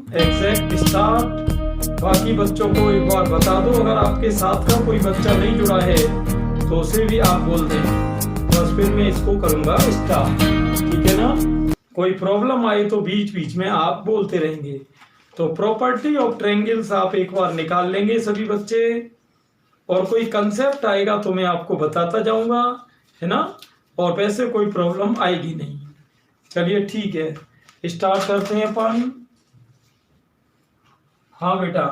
Exact start. बाकी बच्चों को एक बार बता दो, अगर आपके साथ का कोई बच्चा नहीं जुड़ा है तो उसे भी आप बोल दें, बस फिर मैं इसको करूंगा स्टार्ट। ठीक है ना? कोई प्रॉब्लम आई तो बीच बीच में आप बोलते रहेंगे। तो प्रॉपर्टी ऑफ ट्रायंगल्स आप एक बार निकाल लेंगे सभी बच्चे, और कोई कंसेप्ट आएगा तो मैं आपको बताता जाऊंगा, है ना? और वैसे कोई प्रॉब्लम आएगी नहीं। चलिए ठीक है, स्टार्ट करते हैं अपन। हाँ बेटा,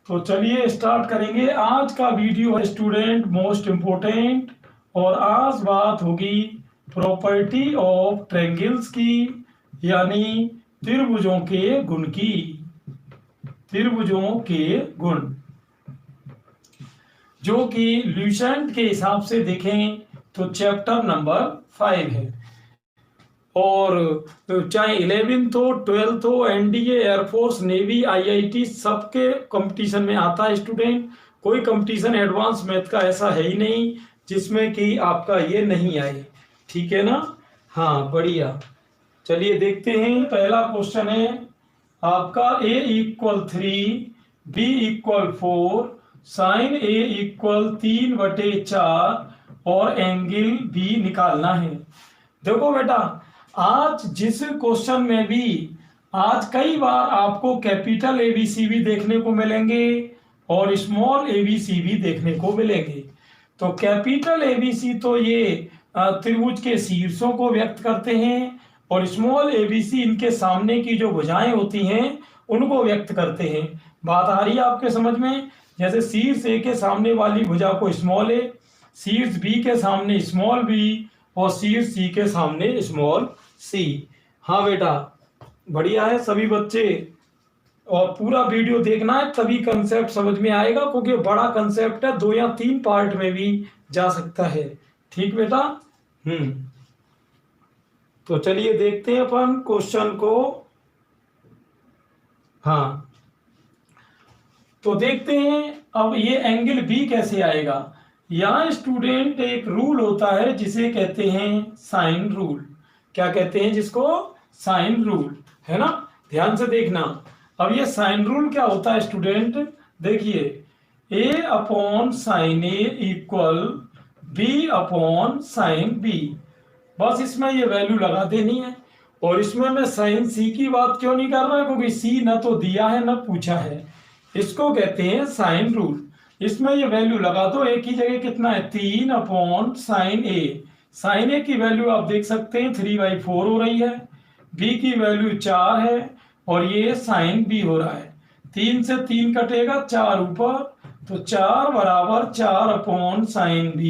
तो चलिए स्टार्ट करेंगे। आज का वीडियो है स्टूडेंट मोस्ट इम्पोर्टेंट, और आज बात होगी प्रॉपर्टी ऑफ ट्रायंगल्स की, यानी त्रिभुजों के गुण की। त्रिभुजों के गुण जो कि ल्यूसेंट के हिसाब से देखें तो चैप्टर नंबर 5 है, और चाहे 11th हो, 12th हो, एनडीए, एयरफोर्स, नेवी, आईआईटी, सबके कंपटीशन में आता है स्टूडेंट। कोई कंपटीशन एडवांस मैथ का ऐसा है ही नहीं जिसमें कि आपका ये नहीं आए। ठीक है ना? हाँ, बढ़िया। चलिए देखते हैं। पहला क्वेश्चन है आपका a = 3, b = 4, साइन a = 3/4 और एंगल b निकालना है। देखो बेटा, आज जिस क्वेश्चन में भी आज कई बार आपको कैपिटल एबीसी भी देखने को मिलेंगे और स्मॉल एबीसी भी देखने को मिलेंगे। तो कैपिटल एबीसी तो ये त्रिभुज के शीर्षों को व्यक्त करते हैं, और स्मॉल एबीसी इनके सामने की जो भुजाएं होती हैं उनको व्यक्त करते हैं। बात आ रही है आपके समझ में? जैसे शीर्ष ए के सामने वाली भुजा को स्मॉल ए, शीर्ष बी के सामने स्मॉल बी, और शीर्ष सी के सामने स्मॉल सी। हाँ बेटा, बढ़िया है सभी बच्चे, और पूरा वीडियो देखना है तभी कंसेप्ट समझ में आएगा, क्योंकि बड़ा कंसेप्ट है, 2 या 3 पार्ट में भी जा सकता है। ठीक बेटा? तो चलिए देखते हैं अपन क्वेश्चन को। हाँ, तो देखते हैं अब ये एंगल बी कैसे आएगा। यहाँ स्टूडेंट एक रूल होता है जिसे कहते हैं साइन रूल। क्या कहते हैं जिसको? साइन रूल, है ना? ध्यान से देखना। अब ये साइन रूल क्या होता है स्टूडेंट? देखिए, a/sin a = b/sin b। बस इसमें ये वैल्यू लगा देनी है, और इसमें मैं साइन सी की बात क्यों नहीं कर रहा, क्योंकि सी न तो दिया है न पूछा है। इसको कहते हैं साइन रूल। इसमें ये वैल्यू लगा दो। ए की जगह कितना है? 3/sin a। साइन ए की वैल्यू आप देख सकते हैं 3/4 हो रही है, बी की वैल्यू 4 है, और ये साइन बी हो रहा है। 3 से 3 कटेगा, 4 ऊपर, तो 4 = 4/sin b।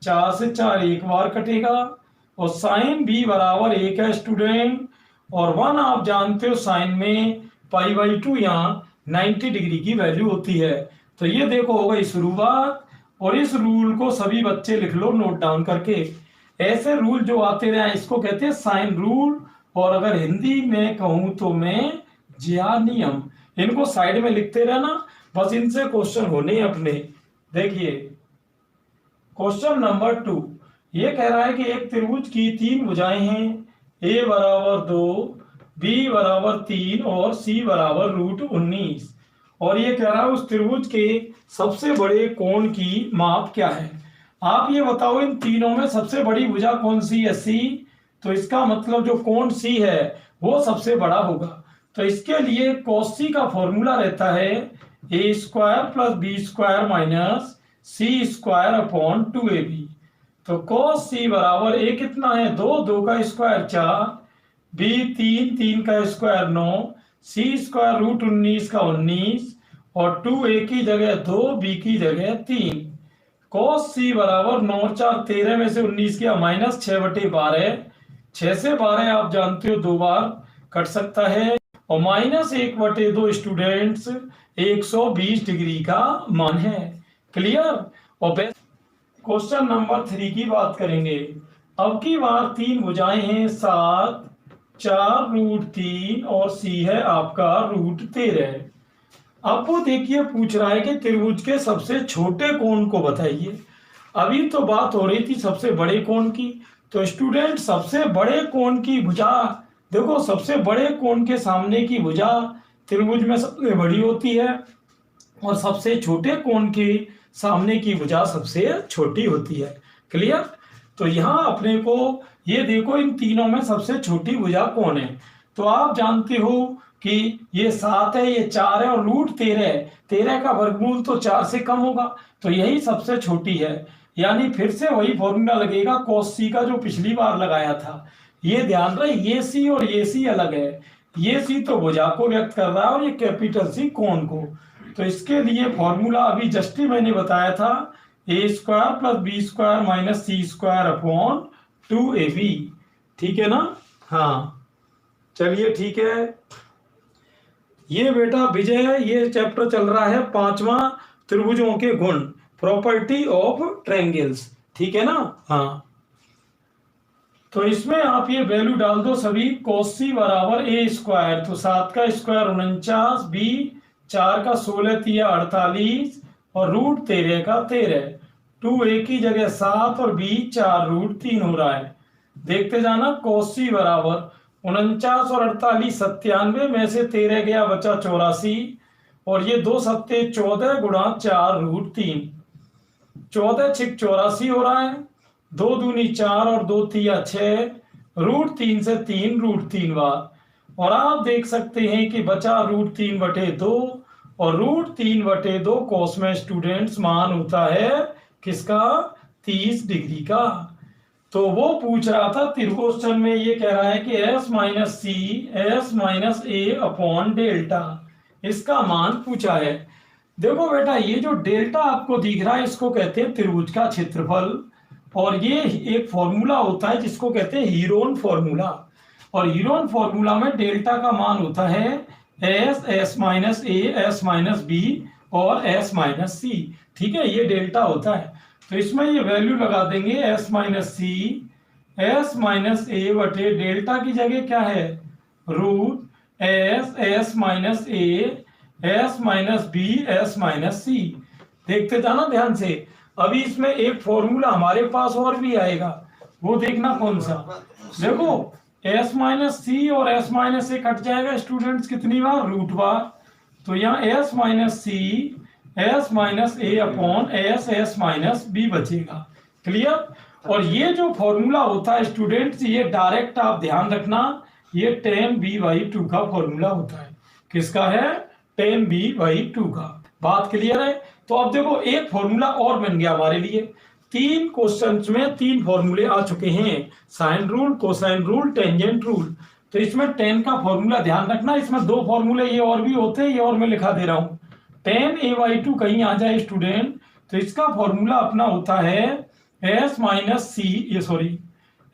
4 से 4 एक बार कटेगा, और साइन बी = 1 है स्टूडेंट, और 1 आप जानते हो साइन में π/2 यहाँ 90 डिग्री की वैल्यू होती है। तो ये देखो हो गई शुरुआत, और इस रूल को सभी बच्चे लिख लो नोट डाउन करके। ऐसे रूल जो आते रहे इसको कहते हैं साइन रूल, और अगर हिंदी में कहूं तो मैं ज्या नियम। इनको साइड में लिखते रहना, बस इनसे क्वेश्चन होने अपने। देखिए क्वेश्चन नंबर 2, ये कह रहा है कि एक त्रिभुज की 3 भुजाएं हैं, a = 2, b = 3 और c = √19, और ये कह रहा है उस त्रिभुज के सबसे बड़े कोण की माप क्या है। आप ये बताओ इन तीनों में सबसे बड़ी भुजा कौन सी है? सी। तो इसका मतलब जो कोण सी है वो सबसे बड़ा होगा। तो इसके लिए cos c का फॉर्मूला रहता है a² + b² - c²/2ab। तो cos c बराबर a कितना है? 2, 2 का स्क्वायर 4, b 3, 3 का स्क्वायर 9, c² √19 का 19, और 2a की जगह 2, b की जगह 3। cos c बराबर 9 4 13 में से 19 किया -6/12। 6 से 12 आप जानते हो 2 बार कट सकता है, और -1/2 स्टूडेंट्स 120 डिग्री का मान है। क्लियर? और क्वेश्चन नंबर 3 की बात करेंगे। अब की बार 3 भुजाएं हैं 7, 4 √3 और c है आपका √13। अब वो देखिए पूछ रहा है कि त्रिभुज के सबसे छोटे कोण को बताइए। अभी तो बात हो रही थी सबसे बड़े कोण की, तो स्टूडेंट सबसे बड़े कोण की भुजा देखो सबसे बड़े कोण के सामने की भुजा त्रिभुज में सबसे बड़ी होती है और सबसे छोटे कोण के सामने की भुजा सबसे छोटी होती है। क्लियर? तो यहाँ अपने को ये देखो इन तीनों में सबसे छोटी भुजा कौन है? तो आप जानते हो कि ये 7 है, ये 4 है और रूट 13 है। 13 का वर्गमूल तो 4 से कम होगा, तो यही सबसे छोटी है। यानी फिर से वही फॉर्मूला लगेगा cos c का जो पिछली बार लगाया था। ये ध्यान रहे ये सी और ये सी अलग है। ये सी तो भुजा को व्यक्त कर रहा है और ये कैपिटल सी कोण को। तो इसके लिए फॉर्मूला अभी जस्ट ही मैंने बताया था, A square plus B square minus C square upon 2ab। ठीक है ना? हाँ चलिए ठीक है। ये बेटा विजय, ये चैप्टर चल रहा है 5वां, त्रिभुजों के गुण, प्रॉपर्टी ऑफ ट्रायंगल्स। ठीक है ना? हाँ तो इसमें आप ये वैल्यू डाल दो सभी। cos c बराबर ए स्क्वायर, तो 7 का स्क्वायर 49, बी 4 का 16 तिया 48 और रूट 13 का 13। 2a की जगह 7 और बी 4 रूट 3 हो रहा है। देखते जाना। cos c बराबर 49 और 48 97 में से 13 गया बचा 84 और ये 2 सत्ते 14 गुणा 4 रूट 3। 14 6 84 हो रहा है। 2 दूनी 4 और 2 तिया 6, रूट 3 से 3 रूट 3 बार। और आप देख सकते हैं कि बचा रूट 3/2 और रूट 3/2 कोस में स्टूडेंट्स मान होता है किसका? 30 डिग्री का। तो वो पूछ रहा था क्वेश्चन में, ये कह रहा है कि s minus C S minus A upon delta, इसका मान पूछा है। देखो बेटा ये जो डेल्टा आपको दिख रहा है इसको कहते हैं त्रिभुज का क्षेत्रफल, और ये एक फॉर्मूला होता है जिसको कहते हैं हीरोन फॉर्मूला। और हीरोन फॉर्मूला में डेल्टा का मान होता है S, S minus A, S minus B और एस माइनस सी। ठीक है, ये डेल्टा होता है। तो इसमें ये वैल्यू लगा देंगे S minus C S minus A बटे डेल्टा की जगह क्या है? Root S, S minus A, S minus B, S minus C. देखते जाना ध्यान से। अभी इसमें एक फॉर्मूला हमारे पास और भी आएगा, वो देखना कौन सा। देखो एस माइनस सी और एस माइनस ए कट जाएगा स्टूडेंट्स कितनी बार? रूट बार। तो यहाँ S minus C S minus A upon S, S minus B बचेगा। क्लियर? और ये जो फॉर्मूला होता है स्टूडेंट्स, ये डायरेक्ट आप ध्यान रखना, ये tan b/2 का फॉर्मूला होता है। किसका है? tan b/2 का। बात क्लियर है? तो अब देखो एक फॉर्मूला और बन गया हमारे लिए। 3 क्वेश्चंस में 3 फॉर्मूले आ चुके हैं, sine rule, cosine rule, tangent rule. तो इसमें tan का फॉर्मूला ध्यान रखना, इसमें 2 फॉर्मूले ये और भी होते हैं, ये और मैं लिखा दे रहा हूं। tan a/2 कहीं आ जाए स्टूडेंट, तो इसका फॉर्मूला अपना होता है s माइनस सी, ये sorry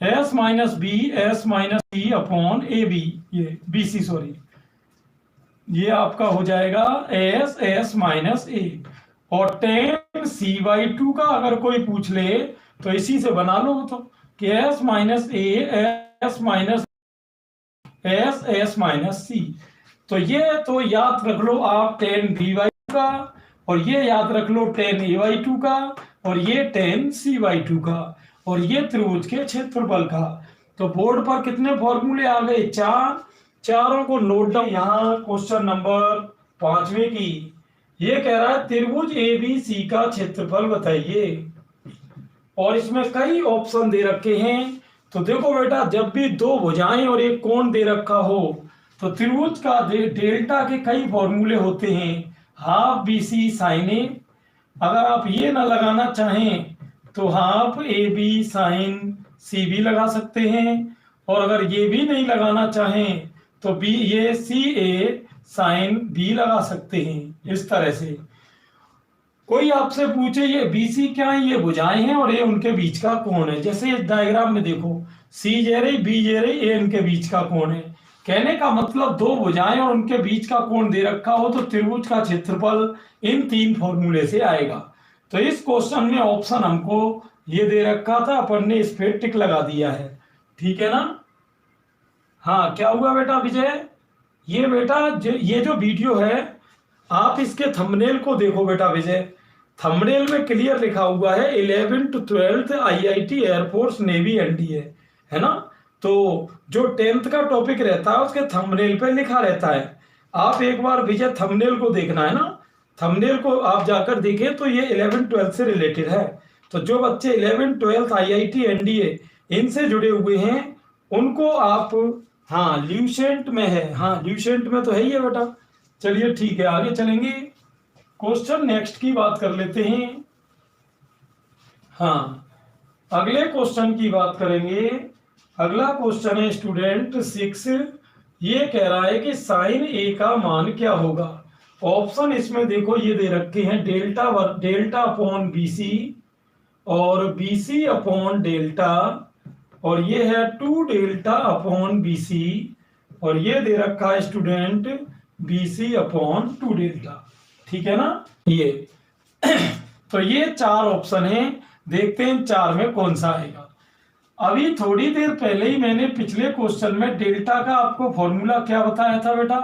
s minus B, s minus C upon A B, ये बी सी सॉरी, ये आपका हो जाएगा s, s माइनस ए। और tan c/2 का अगर कोई पूछ ले तो इसी से बना लो, तो कि s minus A, s minus s, s minus C. तो ये तो याद रख लो आप tan b/2 का, और ये याद रख लो tan a/2 का, और ये tan c/2 का, और ये त्रिभुज के क्षेत्रफल का। तो बोर्ड पर कितने फॉर्मूले आ गए? 4। चारों को नोट डाउन। यहाँ क्वेश्चन नंबर 5वें की ये कह रहा है त्रिभुज ABC का क्षेत्रफल बताइए, और इसमें कई ऑप्शन दे रखे हैं। तो देखो बेटा, जब भी 2 भुजाएं और एक कोण दे रखा हो तो त्रिभुज का डेल्टा के कई फॉर्मूले होते हैं। हाफ BC साइन ए, अगर आप ये ना लगाना चाहें तो हाफ AB साइन CB लगा सकते हैं, और अगर ये भी नहीं लगाना चाहें तो बी ये CA साइन B लगा सकते हैं। इस तरह से कोई आपसे पूछे ये BC क्या है, ये भुजाएं हैं और ये उनके बीच का कोण है। जैसे इस डायग्राम में देखो C जे रही, B जे रही, ये इनके बीच का कोण है। कहने का मतलब 2 भुजाएं और उनके बीच का कोण दे रखा हो तो त्रिभुज का क्षेत्रफल इन 3 फॉर्मूले से आएगा। तो इस क्वेश्चन में ऑप्शन हमको ये दे रखा था, अपन ने इस पे टिक लगा दिया है। ठीक है ना? हाँ क्या हुआ बेटा विजय? ये बेटा ये जो वीडियो है आप इसके थंबनेल को देखो बेटा विजय। थंबनेल में क्लियर लिखा हुआ है 11 to 12 IIT air force navy NDA, है ना? तो जो 10th का टॉपिक रहता है उसके थंबनेल पे लिखा रहता है। आप एक बार विजय थंबनेल को देखना है ना, थंबनेल को आप जाकर देखें तो ये 11 12 से रिलेटेड है। तो जो बच्चे 11 12 IIT NDA इनसे जुड़े हुए हैं उनको आप, हाँ ल्यूसेंट में है, हाँ ल्यूसेंट में तो है ही है बेटा। चलिए ठीक है, आगे चलेंगे, क्वेश्चन नेक्स्ट की बात कर लेते हैं। हाँ, अगले क्वेश्चन की बात करेंगे। अगला क्वेश्चन है स्टूडेंट 6, ये कह रहा है कि साइन ए का मान क्या होगा। ऑप्शन इसमें देखो ये दे रखे हैं, डेल्टा अपॉन BC और BC अपॉन डेल्टा, और ये है 2 डेल्टा अपॉन BC, और ये दे रखा है स्टूडेंट BC अपॉन 2 डेल्टा। ठीक है ना ये तो ये 4 ऑप्शन हैं, देखते हैं 4 में कौन सा आएगा। अभी थोड़ी देर पहले ही मैंने पिछले क्वेश्चन में डेल्टा का आपको फॉर्मूला क्या बताया था बेटा,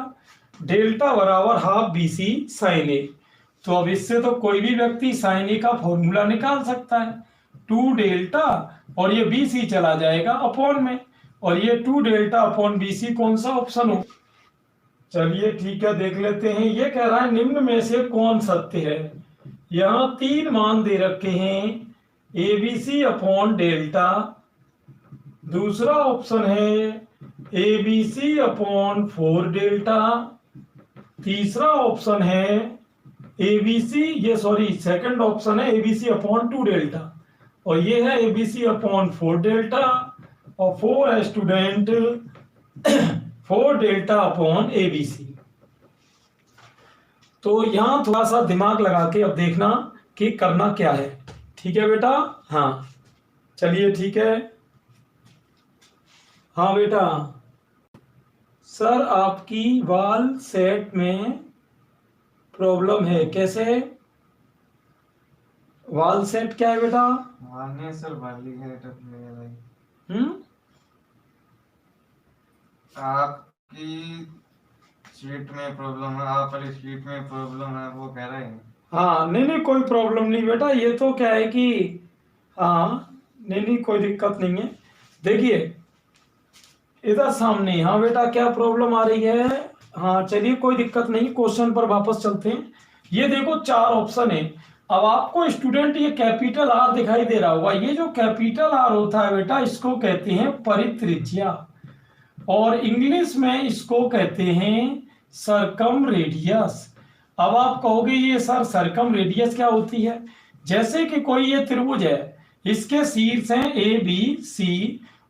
डेल्टा बराबर हाफ BC साइन ए। तो अब इससे तो कोई भी व्यक्ति साइन ए का फॉर्मूला निकाल सकता है, 2 डेल्टा और ये BC चला जाएगा अपॉन में, और ये 2 डेल्टा अपॉन BC कौन सा ऑप्शन हो। चलिए ठीक है, देख लेते हैं। ये कह रहा है निम्न में से कौन सत्य है। यहाँ 3 मान दे रखे हैं, ABC अपॉन डेल्टा, दूसरा ऑप्शन है ABC अपॉन 4 डेल्टा, तीसरा ऑप्शन है सेकंड ऑप्शन है ABC अपॉन 2 डेल्टा, और ये है ABC अपॉन 4 डेल्टा, और 4 है स्टूडेंट 4 डेल्टा अपॉन ABC। तो यहां थोड़ा सा दिमाग लगा के अब देखना कि करना क्या है। ठीक है बेटा, हाँ चलिए ठीक है। हाँ बेटा, सर आपकी वाल सेट में प्रॉब्लम है, कैसे वाल सेट क्या है बेटा। सर वाली है आपकी शीट में प्रॉब्लम है, आप वाली शीट में प्रॉब्लम है, वो कह रहे हैं। हाँ नहीं कोई प्रॉब्लम नहीं बेटा, ये तो क्या है कि हाँ नहीं कोई दिक्कत नहीं है। देखिए इधर सामने, हाँ बेटा क्या प्रॉब्लम आ रही है। हाँ चलिए कोई दिक्कत नहीं, क्वेश्चन पर वापस चलते हैं। ये देखो 4 ऑप्शन है। अब आपको स्टूडेंट ये कैपिटल R दिखाई दे रहा होगा, ये जो कैपिटल R होता है बेटा इसको कहते हैं परित्रिज्या, और इंग्लिश में इसको कहते हैं सरकम रेडियस। अब आप कहोगे ये सर सरकम रेडियस क्या होती है। जैसे कि कोई ये त्रिभुज है, इसके शीर्ष हैं ABC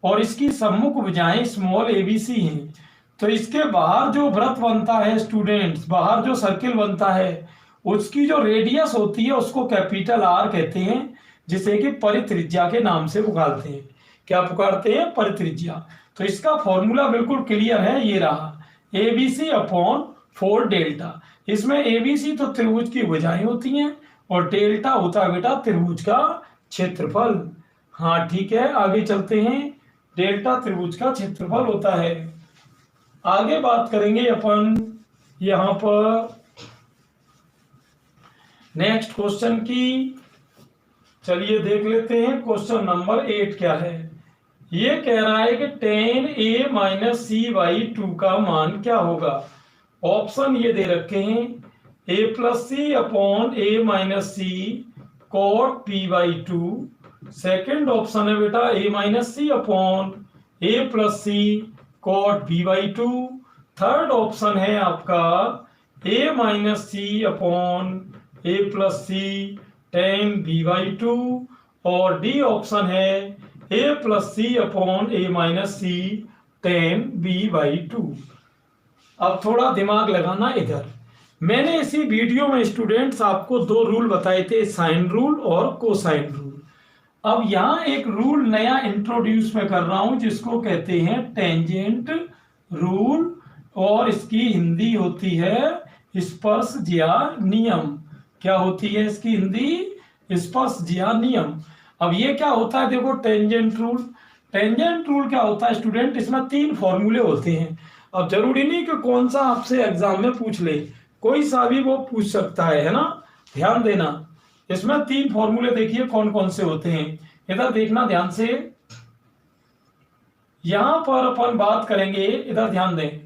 और इसकी सम्मुख भुजाएं स्मॉल ABC हैं, तो इसके बाहर जो वृत्त बनता है स्टूडेंट्स, बाहर जो सर्किल बनता है उसकी जो रेडियस होती है उसको कैपिटल R कहते हैं, जिसे कि परित्रिज्या के नाम से पुकारते हैं। क्या पुकारते हैं, परित्रिज्या। तो इसका फॉर्मूला बिल्कुल क्लियर है, ये रहा ABC अपॉन 4 डेल्टा। इसमें ABC तो त्रिभुज की भुजाएं होती हैं और डेल्टा होता है बेटा त्रिभुज का क्षेत्रफल। हाँ ठीक है, आगे चलते हैं। डेल्टा त्रिभुज का क्षेत्रफल होता है। आगे बात करेंगे अपन यहां पर नेक्स्ट क्वेश्चन की। चलिए देख लेते हैं क्वेश्चन नंबर 8 क्या है। ये कह रहा है कि tan A माइनस C/2 का मान क्या होगा। ऑप्शन ये दे रखे हैं, A plus C upon A minus C cot P/2, second option है बेटा A minus C upon A plus C cot B/2, third option है आपका A minus C upon A plus C tan B/2, और D option है A plus C upon A minus C tan B/2। अब थोड़ा दिमाग लगाना इधर। मैंने इसी वीडियो में स्टूडेंट्स आपको 2 रूल बताए थे, साइन रूल और कोसाइन रूल। अब यहाँ एक रूल नया इंट्रोड्यूस मैं कर रहा हूं जिसको कहते हैं टेंजेंट रूल, और इसकी हिंदी होती है स्पर्शज्या नियम। क्या होती है इसकी हिंदी, स्पर्शज्या नियम। अब ये क्या होता है, देखो टेंजेंट रूल। टेंजेंट रूल क्या होता है स्टूडेंट, इसमें 3 फॉर्मूले होते हैं। अब जरूरी नहीं कि कौन सा आपसे एग्जाम में पूछ ले, कोई सा भी वो पूछ सकता है ना, ध्यान देना। इसमें 3 फॉर्मूले देखिए कौन कौन से होते हैं, इधर देखना ध्यान से। यहां पर अपन बात करेंगे, इधर ध्यान दें।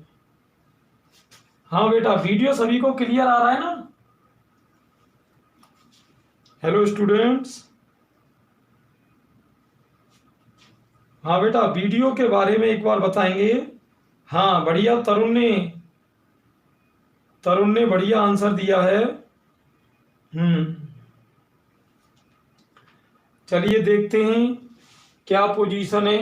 हाँ बेटा, वीडियो सभी को क्लियर आ रहा है ना? Hello students. हाँ बेटा, वीडियो के बारे में एक बार बताएंगे। हाँ बढ़िया, तरुण ने बढ़िया आंसर दिया है। चलिए देखते हैं क्या पोजीशन है।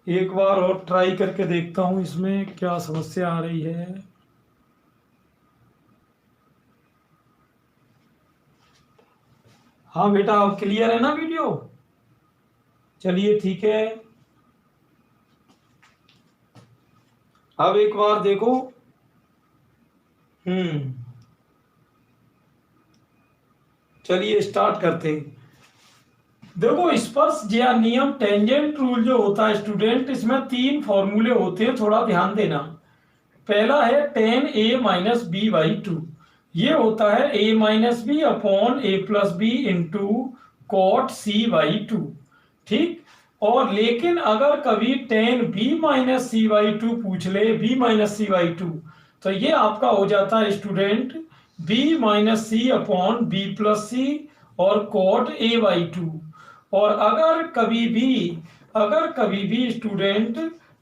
एक बार और ट्राई करके देखता हूं इसमें क्या समस्या आ रही है। हाँ बेटा, अब क्लियर है ना वीडियो? चलिए ठीक है। अब एक बार देखो। चलिए स्टार्ट करते हैं। देखो, स्पर्श ज्या नियम टेंजेंट रूल जो होता है स्टूडेंट, इसमें 3 फॉर्मूले होते हैं, थोड़ा ध्यान देना। पहला है tan a minus B by 2। ये होता है a minus B upon a plus B into cot C by 2। ठीक। और लेकिन अगर कभी tan b minus C by 2 पूछ ले, b माइनस सी बाई 2, तो ये आपका हो जाता है student b minus C upon B plus C और कॉट a बाई 2। और अगर कभी भी student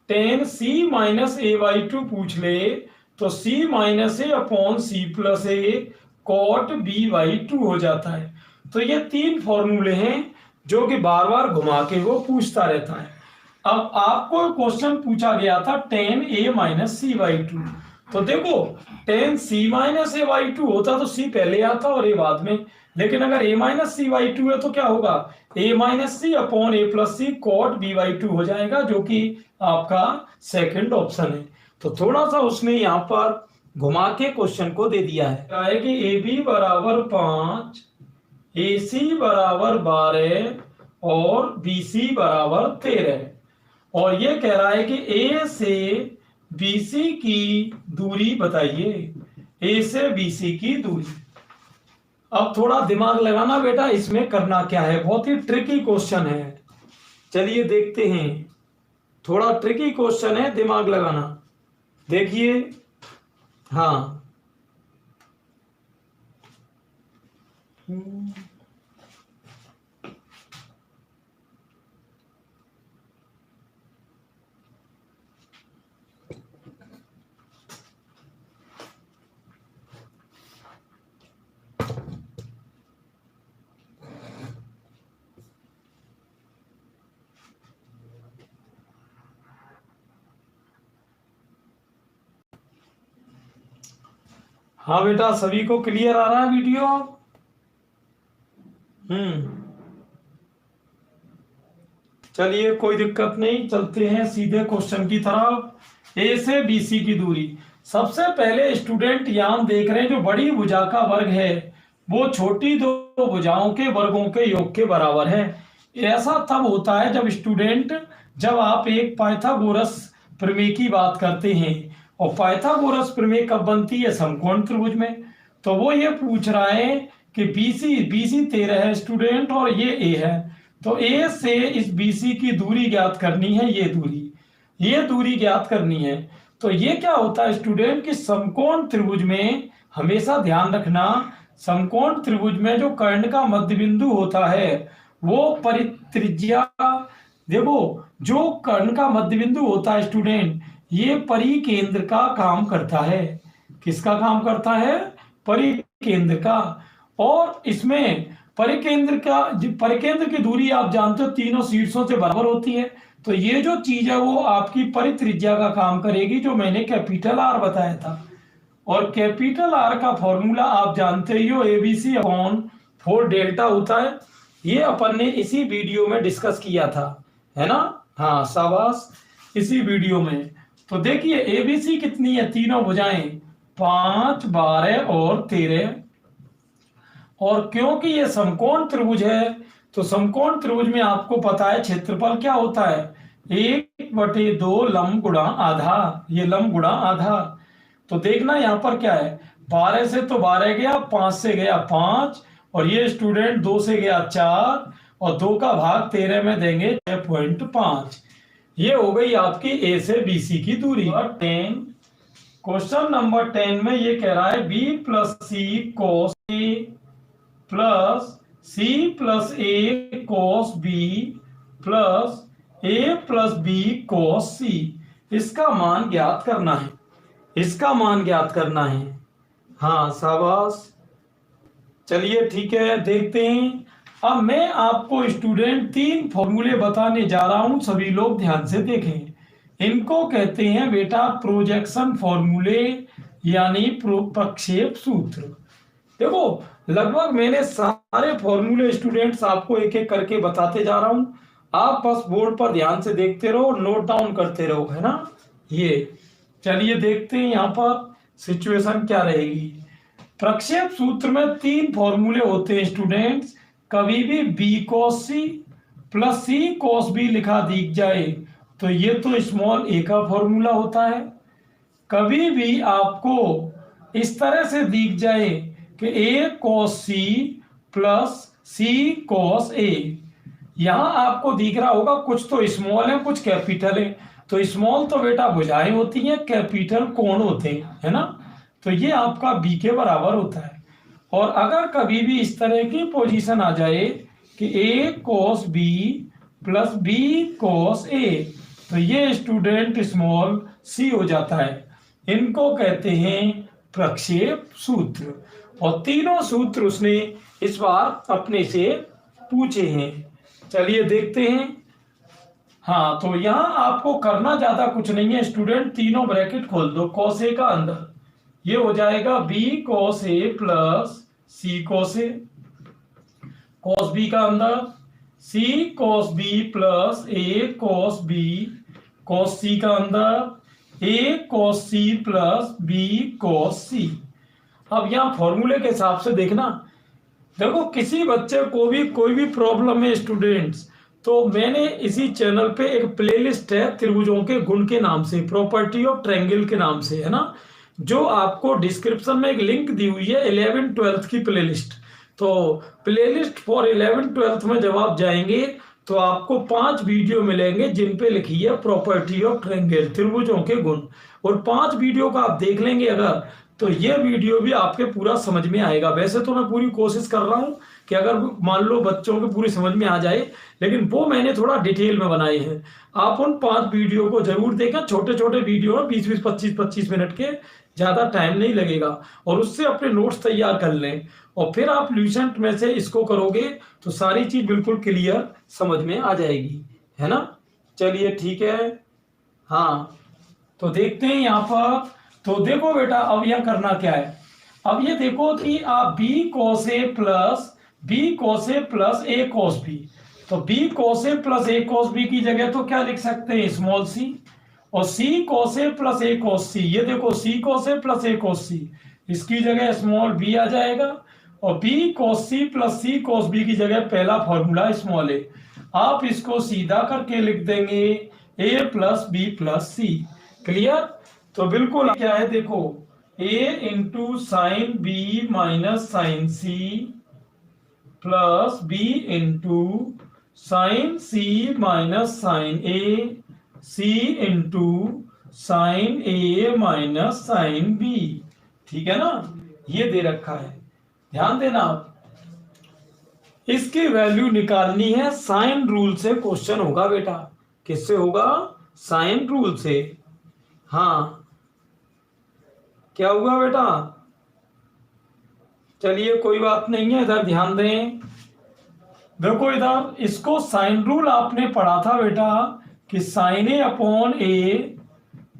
tan c minus a by 2 पूछ ले, तो c minus A upon C plus A cot b by 2 हो जाता है। तो ये 3 फॉर्मूले हैं जो कि बार बार घुमा के वो पूछता रहता है। अब आपको क्वेश्चन पूछा गया था tan a minus C by 2। तो देखो, tan c minus A by 2 होता तो c पहले आता और a बाद में। लेकिन अगर a माइनस सी बाई 2 है तो क्या होगा? a minus C upon A plus C cot b by 2 हो जाएगा, जो कि आपका सेकंड ऑप्शन है। तो थोड़ा सा उसने यहाँ पर घुमा के क्वेश्चन को दे दिया है कि ए बी बराबर 5, ए सी बराबर 12 और बी सी बराबर 13। और ये कह रहा है कि ए से BC की दूरी बताइए। ए से BC की दूरी। अब थोड़ा दिमाग लगाना बेटा, इसमें करना क्या है, बहुत ही ट्रिकी क्वेश्चन है। चलिए देखते हैं। थोड़ा ट्रिकी क्वेश्चन है, दिमाग लगाना। देखिए। हाँ। हाँ बेटा, सभी को क्लियर आ रहा है वीडियो? चलिए कोई दिक्कत नहीं, चलते हैं सीधे क्वेश्चन की तरफ। ए से BC की दूरी। सबसे पहले स्टूडेंट यहां देख रहे हैं जो बड़ी भुजा का वर्ग है वो छोटी दो भुजाओं के वर्गों के योग के बराबर है। ऐसा तब होता है जब आप एक पाइथागोरस प्रमेय की बात करते हैं। और पाइथागोरस प्रमेय कब बनती है? समकोण त्रिभुज में। तो वो ये पूछ रहा है कि BC 13 है स्टूडेंट और ये A है। तो A से इस BC की दूरी ज्ञात करनी है, ये दूरी ज्ञात करनी है। तो ये क्या होता है स्टूडेंट कि समकोण त्रिभुज में हमेशा ध्यान रखना, समकोण त्रिभुज में जो कर्ण का मध्य बिंदु होता है वो परित्रिज्या, देखो जो कर्ण का मध्य बिंदु होता है स्टूडेंट, ये परिकेंद्र का काम करता है। किसका काम करता है? परिकेंद्र का। और इसमें परिकेंद्र की दूरी आप जानते हो तीनों शीर्षों से बराबर होती है। तो ये जो चीज है वो आपकी परित्रिज्या का काम करेगी, जो मैंने कैपिटल R बताया था। और कैपिटल R का फॉर्मूला आप जानते ही हो, ABC अपॉन 4 डेल्टा होता है। ये अपन ने इसी वीडियो में डिस्कस किया था, है ना? हाँ शाबाश, इसी वीडियो में। तो देखिए ABC कितनी है, तीनों भुजाएं 5, 12 और 13। और क्योंकि ये समकोण त्रिभुज है तो समकोण त्रिभुज में आपको पता है क्षेत्रफल क्या होता है? 1/2 लंब गुणा आधार। ये लंब गुणा आधार। तो देखना यहाँ पर क्या है, 12 से तो 12 गया, 5 से गया 5, और ये स्टूडेंट 2 से गया 4, और 2 का भाग 13 में देंगे 6.5। ये हो गई आपकी ए से बी सी की दूरी। 10 क्वेश्चन नंबर 10 में ये कह रहा है बी प्लस सी कोस ए प्लस सी प्लस ए कोस बी प्लस ए प्लस बी कोस सी। इसका मान ज्ञात करना है, इसका मान ज्ञात करना है। हाँ शाबाश, चलिए ठीक है देखते हैं। अब मैं आपको स्टूडेंट 3 फॉर्मूले बताने जा रहा हूं, सभी लोग ध्यान से देखें। इनको कहते हैं बेटा प्रोजेक्शन फॉर्मूले यानी प्रक्षेप सूत्र। देखो लगभग मैंने सारे फॉर्मूले स्टूडेंट्स आपको एक एक करके बताते जा रहा हूं, आप बस बोर्ड पर ध्यान से देखते रहो, नोट डाउन करते रहो, है ना। ये चलिए देखते हैं यहाँ पर सिचुएशन क्या रहेगी। प्रक्षेप सूत्र में 3 फॉर्मूले होते हैं स्टूडेंट्स। कभी भी B cos C plus C cos B लिखा दिख जाए तो ये तो स्मॉल ए का फॉर्मूला होता है। कभी भी आपको इस तरह से दिख जाए कि ए cos C plus C cos ए, यहां आपको दिख रहा होगा कुछ तो स्मॉल है कुछ कैपिटल है। तो स्मॉल तो बेटा भुजाएं होती हैं, कैपिटल कोण होते हैं, है ना। तो ये आपका बी के बराबर होता है। और अगर कभी भी इस तरह की पोजीशन आ जाए कि ए कोस बी प्लस बी कोस ए, तो ये स्टूडेंट स्मॉल सी हो जाता है। इनको कहते हैं प्रक्षेप सूत्र। और तीनों सूत्र उसने इस बार अपने से पूछे हैं। चलिए देखते हैं। हाँ तो यहां आपको करना ज्यादा कुछ नहीं है स्टूडेंट, तीनों ब्रैकेट खोल दो कॉस ए का अंदर, ये हो जाएगा B cos A plus C cos A, cos B का अंदर C cos B plus A cos B, cos C का अंदर A cos C plus B cos C. अब यहाँ फॉर्मूले के हिसाब से देखना, देखो किसी बच्चे को भी कोई भी प्रॉब्लम है स्टूडेंट्स, तो मैंने इसी चैनल पे एक प्लेलिस्ट है त्रिभुजों के गुण के नाम से, प्रॉपर्टी ऑफ ट्रायंगल के नाम से, है ना, जो आपको डिस्क्रिप्शन में एक लिंक दी हुई है 11th-12th की प्लेलिस्ट। तो प्लेलिस्ट फॉर 11th-12th में जब आप जाएंगे तो आपको 5 वीडियो मिलेंगे जिन पे लिखी है प्रॉपर्टी ऑफ ट्रायंगल, त्रिभुजों के गुण। और 5 वीडियो का आप देख लेंगे अगर, तो ये वीडियो भी आपके पूरा समझ में आएगा। वैसे तो मैं पूरी कोशिश कर रहा हूँ कि अगर मान लो बच्चों को पूरी समझ में आ जाए, लेकिन वो मैंने थोड़ा डिटेल में बनाए हैं। आप उन 5 वीडियो को जरूर देखें, छोटे छोटे वीडियो है 20-20, 25-25 मिनट के, ज्यादा टाइम नहीं लगेगा। और उससे अपने नोट्स तैयार कर लें और फिर आप ल्यूसेंट में से इसको करोगे तो सारी चीज बिल्कुल क्लियर समझ में आ जाएगी, है ना। चलिए ठीक है। हाँ तो देखते हैं यहाँ पर। तो देखो बेटा अब यह करना क्या है, अब ये देखो कि आप बी कोस ए प्लस ए कोस बी, तो बी कोस ए प्लस ए कोस बी की जगह तो क्या लिख सकते हैं स्मॉल सी, और सी कोस ए प्लस ए कोस सी, ये देखो सी कोस ए प्लस ए कोस सी, इसकी जगह स्मॉल बी आ जाएगा। और बी कोस सी प्लस सी कोस बी की जगह पहला फॉर्मूला स्मॉल ए, आप इसको सीधा करके लिख देंगे A plus B plus C. Clear. तो बिल्कुल क्या है देखो, a into sine B minus sine C plus b into sine C minus sine A, c into sine A minus sine B. ठीक है ना, ये दे रखा है, ध्यान देना आप। इसकी वैल्यू निकालनी है साइन रूल से। क्वेश्चन होगा बेटा, किससे होगा, साइन रूल से। हाँ क्या हुआ बेटा, चलिए कोई बात नहीं है, इधर ध्यान दें। देखो इधर इसको साइन रूल आपने पढ़ा था बेटा कि साइन ए अपॉन ए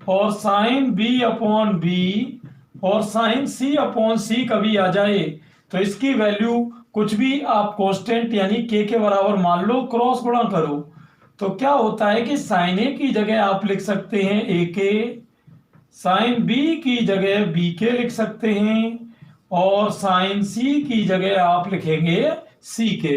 और साइन बी अपॉन बी और साइन सी अपॉन सी कभी आ जाए तो इसकी वैल्यू कुछ भी आप कांस्टेंट यानी के बराबर मान लो, क्रॉस गुणा करो तो क्या होता है कि साइन ए की जगह आप लिख सकते हैं ए के, साइन बी की जगह बी के लिख सकते हैं, और साइन सी की जगह आप लिखेंगे सी के।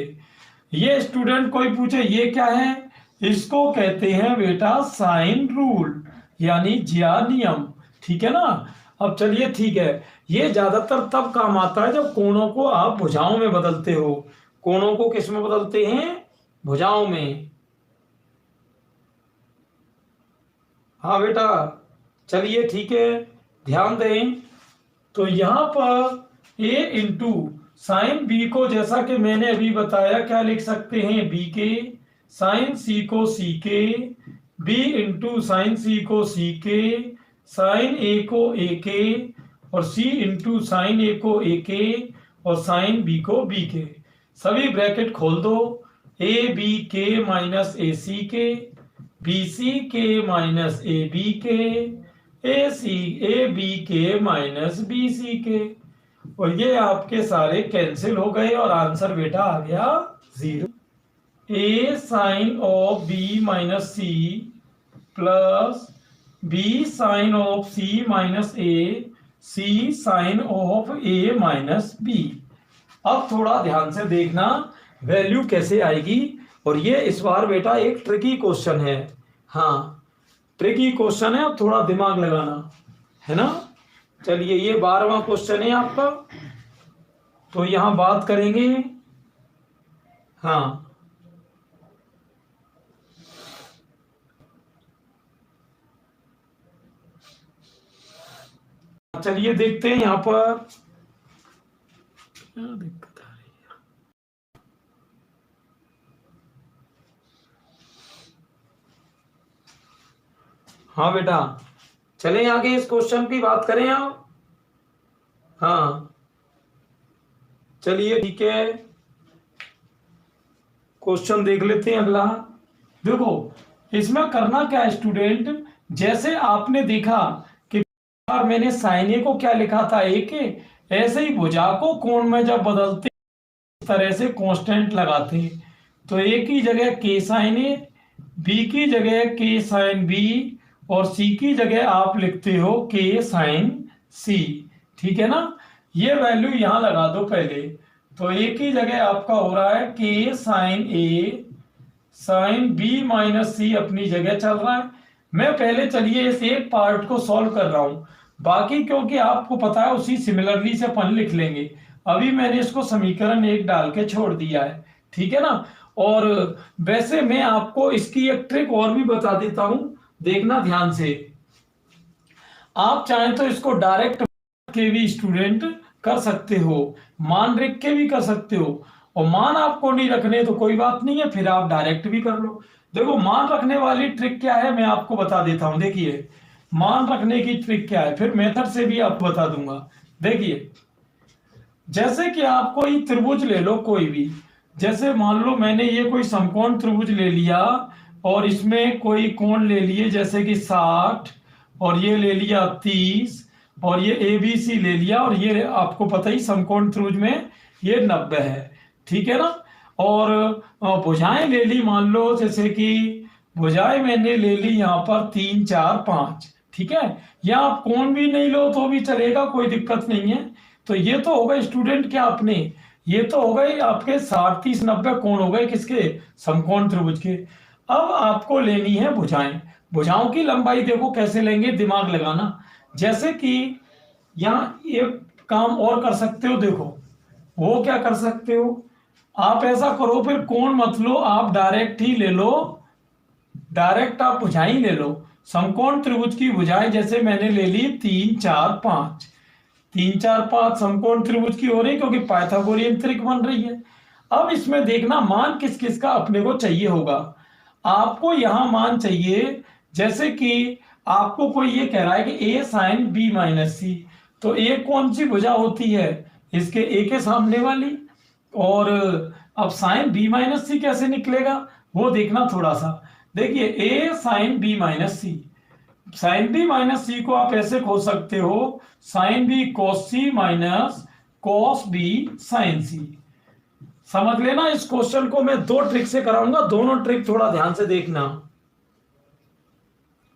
ये स्टूडेंट कोई पूछे ये क्या है, इसको कहते हैं बेटा साइन रूल यानी ज्या नियम। ठीक है ना। अब चलिए ठीक है, ये ज्यादातर तब काम आता है जब कोणों को आप भुजाओं में बदलते हो। कोणों को किस में बदलते हैं, भुजाओं में। हाँ बेटा, चलिए ठीक है, ध्यान दें। तो यहां पर a इंटू साइन बी को, जैसा कि मैंने अभी बताया, क्या लिख सकते हैं, बी के, साइन सी को सी के, बी इंटू साइन सी को सी के, साइन ए को ए के, और सी इंटू साइन ए को ए के, और साइन बी को बी के। सभी ब्रैकेट खोल दो। ए बी के माइनस ए सी के, बी सी के माइनस ए बी के, ए बी के माइनस बी सी के, और ये आपके सारे कैंसिल हो गए और आंसर बेटा आ गया 0। A sine of B minus C plus B sine of C minus A, C sine of A minus B. अब थोड़ा ध्यान से देखना वैल्यू कैसे आएगी, और ये इस बार बेटा एक ट्रिकी क्वेश्चन है। हाँ, ट्रिकी क्वेश्चन है, अब थोड़ा दिमाग लगाना है ना। चलिए, ये 12वां क्वेश्चन है आपका, तो यहां बात करेंगे। हाँ, चलिए देखते हैं यहां पर क्या दिक्कत आ रही है। हाँ बेटा, चलें आगे, इस क्वेश्चन की बात करें आप। हाँ, चलिए ठीक है, क्वेश्चन देख लेते हैं अगला। देखो, इसमें करना क्या है स्टूडेंट, जैसे आपने देखा कि मैंने साइन ए को क्या लिखा था, ए के, ऐसे ही भुजा को कोण में जब बदलते इस तरह से कांस्टेंट लगाते हैं, तो ए की जगह के साइन ए, बी की जगह के साइन बी, और सी की जगह आप लिखते हो के साइन सी। ठीक है ना, ये वैल्यू यहां लगा दो पहले। तो ए की जगह आपका हो रहा है के साइन ए, साइन बी माइनस सी अपनी जगह चल रहा है। मैं पहले चलिए इस एक पार्ट को सॉल्व कर रहा हूं, बाकी क्योंकि आपको पता है उसी सिमिलरली से अपन लिख लेंगे। अभी मैंने इसको समीकरण 1 डाल के छोड़ दिया है, ठीक है ना। और वैसे मैं आपको इसकी एक ट्रिक और भी बता देता हूं, देखना ध्यान से। आप चाहें तो इसको डायरेक्ट के भी स्टूडेंट कर सकते हो, मान रख के भी कर सकते हो, और मान आपको नहीं रखने तो कोई बात नहीं है, फिर आप डायरेक्ट भी कर लो। देखो, मान रखने वाली ट्रिक क्या है मैं आपको बता देता हूं। देखिए, मान रखने की ट्रिक क्या है, फिर मेथड से भी आपको बता दूंगा। देखिए, जैसे कि आप कोई त्रिभुज ले लो कोई भी, जैसे मान लो मैंने ये कोई समकोण त्रिभुज ले लिया, और इसमें कोई कोण ले लिए जैसे कि 60, और ये ले लिया 30, और ये ABC ले लिया, और ये आपको पता ही समकोण त्रिभुज में ये 90 है, ठीक है ना। और भुजाएं ले ली, मान लो जैसे कि भुजाएं मैंने ले ली यहाँ पर 3 4 5, ठीक है। या आप कोण भी नहीं लो तो भी चलेगा, कोई दिक्कत नहीं है। तो ये तो हो गए स्टूडेंट क्या अपने, ये तो हो गए आपके 60 30 90 कोण हो गए किसके, समकोण त्रिभुज के। अब आपको लेनी है भुजाएं। भुजाओं की लंबाई देखो कैसे लेंगे, दिमाग लगाना। जैसे कि यहाँ एक काम और कर सकते हो, देखो वो क्या कर सकते हो, आप ऐसा करो, फिर कोण मत लो, आप डायरेक्ट ही ले लो, डायरेक्ट आप भुजाएं ले लो। समकोण त्रिभुज की भुजाएं जैसे मैंने ले ली 3 4 5, 3 4 5 समकोण त्रिभुज की हो रही, क्योंकि पाइथागोरियन त्रिक बन रही है। अब इसमें देखना मान किस किस का अपने को चाहिए होगा। आपको यहां मान चाहिए, जैसे कि आपको कोई ये कह रहा है कि ए साइन बी माइनस सी, तो ए कौन सी भुजा होती है, इसके ए के सामने वाली। और अब साइन बी माइनस सी कैसे निकलेगा वो देखना थोड़ा सा। देखिए, ए साइन बी माइनस सी, साइन बी माइनस सी को आप ऐसे खोज सकते हो, sine B cos C minus cos B sign सी। समझ लेना, इस क्वेश्चन को मैं 2 ट्रिक से कराऊंगा, दोनों ट्रिक थोड़ा ध्यान से देखना।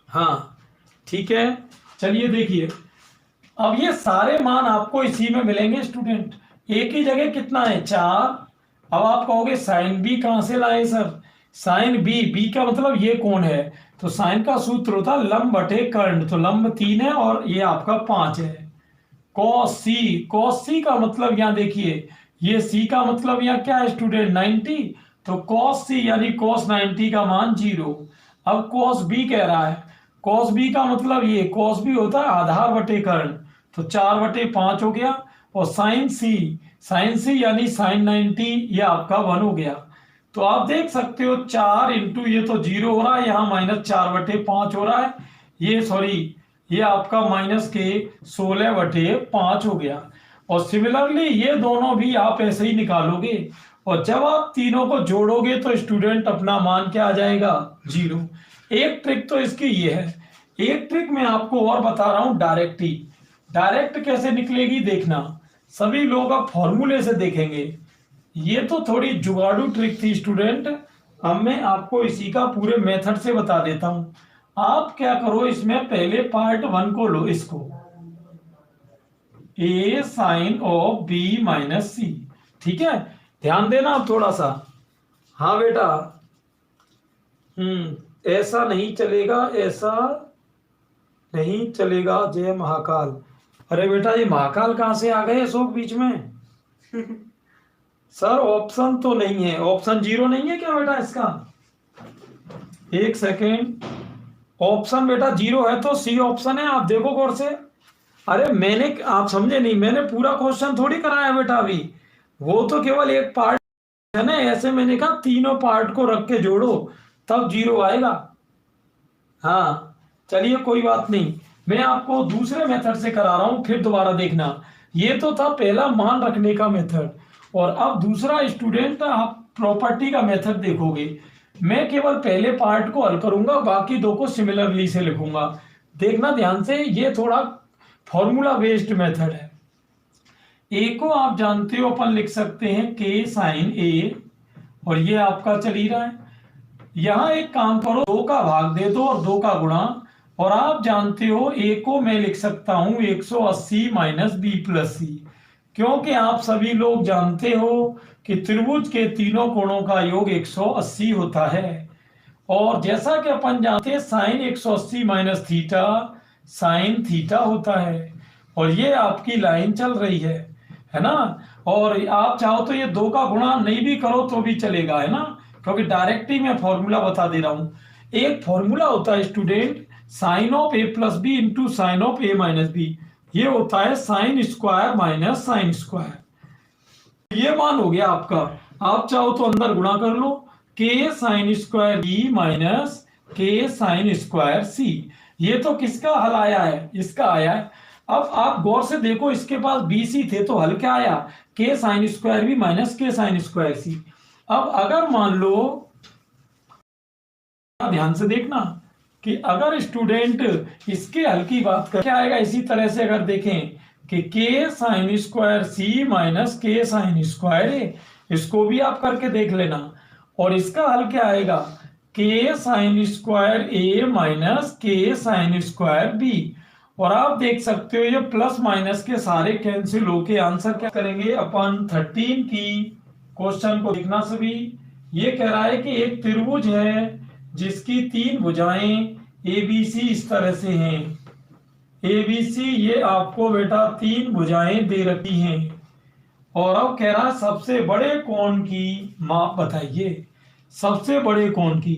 हाँ ठीक है, चलिए देखिए, अब ये सारे मान आपको इसी में मिलेंगे स्टूडेंट। ए की जगह कितना है 4। अब आप कहोगे साइन बी कहां से लाए सर, साइन बी, बी का मतलब ये कौन है, तो साइन का सूत्र होता लंब बटे कर्ण, तो लंब 3 है और ये आपका 5 है। कॉस सी, कॉस सी का मतलब यहां देखिए, ये सी का मतलब यहाँ क्या है स्टूडेंट 90, तो cos c यानी cos 90 का मान 0। अब cos b कह रहा है, cos b का मतलब ये cos b होता है आधार बटे कर्ण, तो 4/5 हो गया। और sin c यानी sin 90 ये आपका 1 हो गया। तो आप देख सकते हो 4 इंटू ये तो 0 हो रहा है, यहाँ -4/5 हो रहा है, ये सॉरी ये आपका माइनस के 16/5 हो गया। और सिमिलरली ये दोनों भी आप ऐसे ही निकालोगे, और जब आप तीनों को जोड़ोगे तो स्टूडेंट अपना मान क्या आ जाएगा, 0। एक ट्रिक तो इसकी ये है। एक ट्रिक मैं आपको और बता रहा हूं, डायरेक्ट कैसे निकलेगी देखना। सभी लोग अब फॉर्मूले से देखेंगे, ये तो थोड़ी जुगाड़ू ट्रिक थी स्टूडेंट। अब मैं आपको इसी का पूरे मेथड से बता देता हूं। आप क्या करो, इसमें पहले पार्ट 1 को लो, इसको a sine of b minus C, ठीक है। ध्यान देना आप थोड़ा सा। हाँ बेटा, ऐसा नहीं चलेगा, ऐसा नहीं चलेगा। जय महाकाल। अरे बेटा ये महाकाल कहां से आ गए अशोक बीच में? सर ऑप्शन तो नहीं है, ऑप्शन 0 नहीं है क्या बेटा इसका? एक सेकेंड, ऑप्शन बेटा 0 है तो सी ऑप्शन है, आप देखो गौर से। अरे मैंने, आप समझे नहीं, मैंने पूरा क्वेश्चन थोड़ी कराया बेटा अभी, वो तो केवल एक पार्ट है ना। ऐसे मैंने कहा तीनों पार्ट को रख के जोड़ो तब 0 आएगा। हाँ चलिए कोई बात नहीं, मैं आपको दूसरे मेथड से करा रहा हूं, फिर दोबारा देखना। ये तो था पहला मान रखने का मेथड, और अब दूसरा स्टूडेंट आप प्रॉपर्टी का मेथड देखोगे। मैं केवल पहले पार्ट को हल करूंगा, बाकी दो को सिमिलरली से लिखूंगा। देखना ध्यान से, ये थोड़ा फॉर्मूला बेस्ड मेथड है। ए को आप जानते हो अपन लिख सकते हैं k साइन a, और ये आपका चल ही रहा है। यहां एक काम करो, 2 का भाग दे दो और 2 का गुणा, और आप जानते हो a को मैं लिख सकता हूं 180 माइनस बी प्लस सी, क्योंकि आप सभी लोग जानते हो कि त्रिभुज के तीनों कोणों का योग 180 होता है। और जैसा कि अपन जानते हैं sine 180 minus theta sine theta होता है, और ये आपकी लाइन चल रही है ना। और आप चाहो तो ये 2 का गुणा नहीं भी करो तो भी चलेगा, है ना, क्योंकि डायरेक्ट ही मैं फॉर्मूला बता दे रहा हूं। एक फॉर्मूला होता है student, sine of A plus B into sine of A minus B, ये होता है sine square minus sine square. ये मान हो गया आपका। आप चाहो तो अंदर गुणा कर लो, के साइन स्क्वायर बी माइनस के साइन स्क्वायर सी। ये तो किसका हल आया है, इसका आया है। अब आप गौर से देखो, इसके पास बी सी थे तो हल क्या आया, के साइन स्क्वायर बी माइनस के साइन स्क्वायर सी। अब अगर मान लो, ध्यान से देखना कि अगर स्टूडेंट इसके हल की बात कर, क्या आएगा इसी तरह से। अगर देखें कि के साइन स्क्वायर सी माइनस के साइन स्क्वायर ए, इसको भी आप करके देख लेना। और इसका हल क्या आएगा, के साइन स्क्वायर ए माइनस के साइन स्क्वायर बी। और आप देख सकते हो ये प्लस माइनस के सारे कैंसिल होके आंसर क्या करेंगे अपन 13 की क्वेश्चन को देखना सभी। ये कह रहा है कि एक त्रिभुज है जिसकी 3 भुजाएं ABC इस तरह से हैं। ABC ये आपको बेटा 3 भुजाएं दे रखी हैं, और अब कह रहा है सबसे बड़े कोण की माप बताइए, सबसे बड़े कोण की।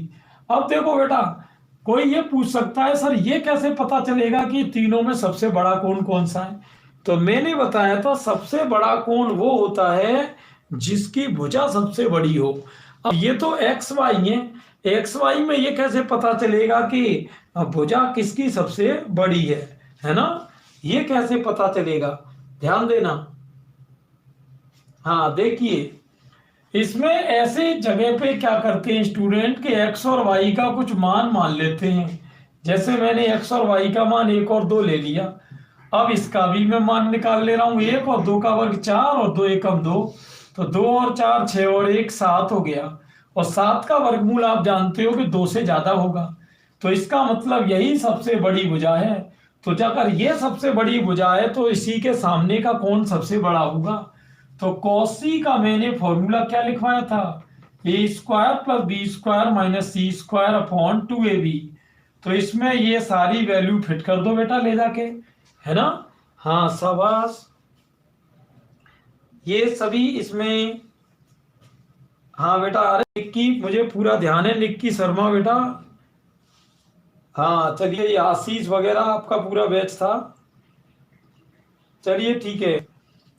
अब देखो बेटा, कोई ये पूछ सकता है सर ये कैसे पता चलेगा कि तीनों में सबसे बड़ा कोण कौन सा है। तो मैंने बताया था सबसे बड़ा कोण वो होता है जिसकी भुजा सबसे बड़ी हो। अब ये तो एक्स वाई है, एक्स वाई में ये कैसे पता चलेगा कि भुजा किसकी सबसे बड़ी है ना, ये कैसे पता चलेगा, ध्यान देना। हाँ देखिए, इसमें ऐसे जगह पे क्या करते हैं स्टूडेंट के एक्स और वाई का कुछ मान लेते हैं। जैसे मैंने एक्स और वाई का मान 1 और 2 ले लिया, अब इसका भी मैं मान निकाल ले रहा हूं। 1 और 2 का वर्ग 4 और 2 एकम 2, तो 2 और 4 6 और 1 7 हो गया। और 7 का वर्गमूल आप जानते हो कि 2 से ज्यादा होगा, तो इसका मतलब यही सबसे बड़ी भुजा है। तो अगर ये सबसे बड़ी भुजा है तो इसी के सामने का कोण सबसे बड़ा होगा। तो cos c का मैंने फॉर्मूला क्या लिखवाया था, A square plus B square minus C square upon 2ab। तो इसमें ये सारी वैल्यू फिट कर दो बेटा ले जाके, है ना। हाँ शाबाश, ये सभी इसमें, हाँ बेटा, अरे निक्की, मुझे पूरा ध्यान है, निक्की शर्मा बेटा। हाँ चलिए, ये आशीष वगैरह आपका पूरा बैच था। चलिए ठीक है,